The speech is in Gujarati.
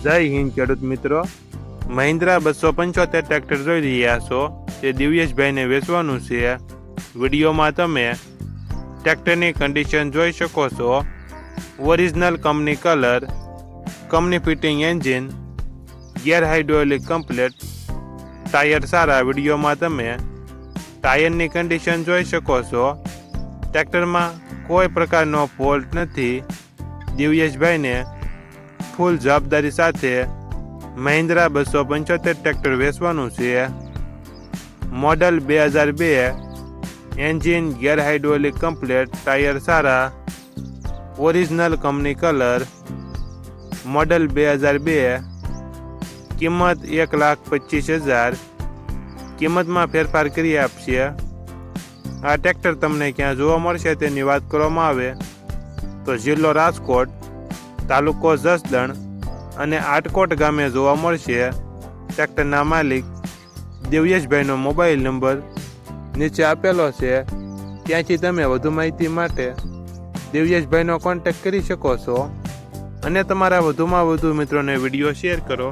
જય હિન્દ ખેડૂત મિત્રો, મહિન્દ્રા 275 ટ્રેક્ટર જોઈ રહ્યા છો તે દિવ્યેશભાઈને વેચવાનું છે। વિડીયોમાં તમે ટ્રેક્ટરની કન્ડિશન જોઈ શકો છો। Original company colour, company fitting engine, gear hydraulic complete, tyre સારા। વિડીયોમાં તમે ટાયરની કન્ડિશન જોઈ શકો છો। ટ્રેક્ટરમાં કોઈ પ્રકારનો ફોલ્ટ નથી। દિવ્યેશભાઈને ફૂલ જવાબદારી સાથે મહિન્દ્રા 275 ટ્રેક્ટર વેચવાનું છે। Model 2002, engine gear hydraulic complete, tyre સારા, ઓરિજિનલ કંપની કલર, મોડલ 2002, કિંમત 1,25,000। કિંમતમાં ફેરફાર કરી આપશે। આ ટ્રેક્ટર તમને ક્યાં જોવા મળશે તેની વાત કરવામાં આવે તો જિલ્લો રાજકોટ, તાલુકો જસદણ અને આટકોટ ગામે જોવા મળશે। ટ્રેક્ટરના માલિક દિવ્યેશભાઈનો મોબાઈલ નંબર નીચે આપેલો છે, ત્યાંથી તમે વધુ માહિતી માટે દિવ્યેશભાઈનો કોન્ટેક્ટ કરી શકો છો અને તમારા વધુમાં વધુ મિત્રોને વિડીયો શેર કરો।